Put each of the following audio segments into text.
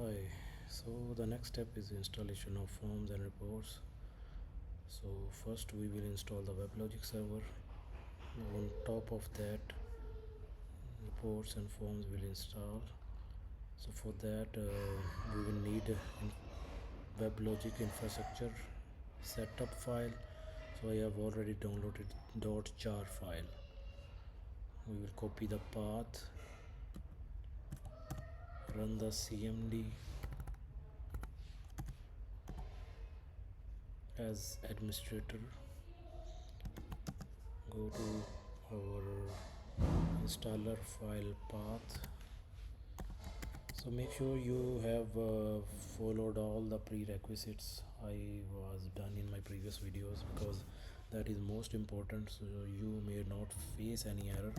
Hi, so the next step is installation of forms and reports. So first we will install the Weblogic server. On top of that, reports and forms will install. So for that we will need Weblogic infrastructure setup file. So I have already downloaded .jar file. We will copy the path, run the cmd as administrator, go to our installer file path. So make sure you have followed all the prerequisites I was done in my previous videos, because that is most important, so you may not face any error.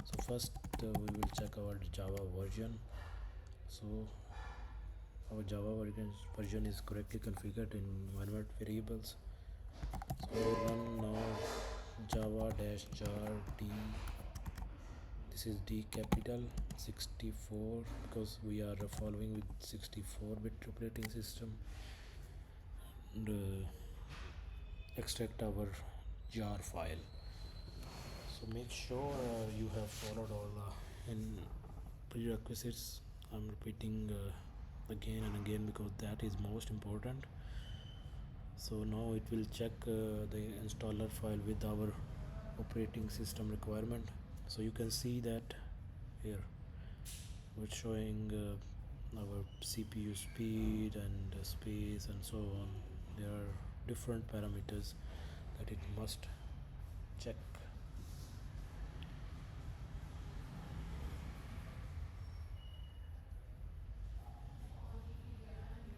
So first we will check our Java version. So our Java version is correctly configured in environment variables. So run now java-jar d. This is D capital 64 because we are following with 64-bit operating system, and extract our jar file. So make sure you have followed all the prerequisites. I'm repeating again and again because that is most important. So now it will check the installer file with our operating system requirement. So you can see that here we're showing our CPU speed and space and so on. There are different parameters that it must check.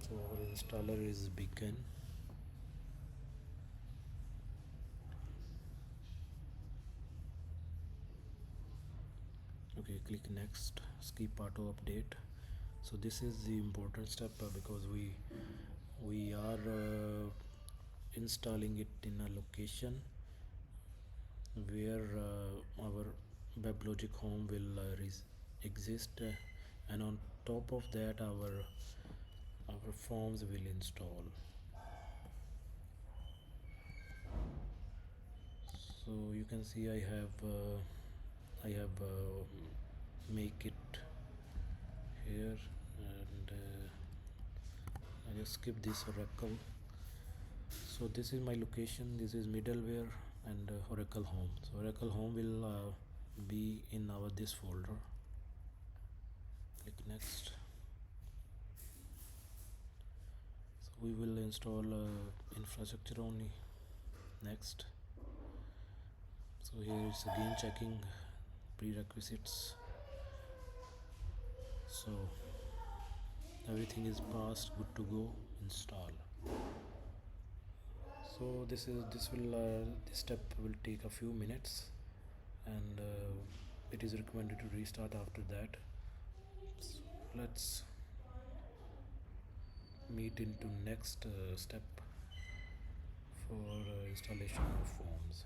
So our installer is begun. Okay, click next, skip auto update. So this is the important step because we are installing it in a location where our WebLogic home will exist, and on top of that our forms will install. So you can see I have make it here, and I just skip this Oracle. So this is my location, this is middleware and Oracle home. So Oracle home will be in our this folder. Click next. So we will install infrastructure only. Next. So here it's again checking prerequisites. So everything is passed, good to go, install. So this step will take a few minutes, and it is recommended to restart after that. So let's meet into next step for installation of forms.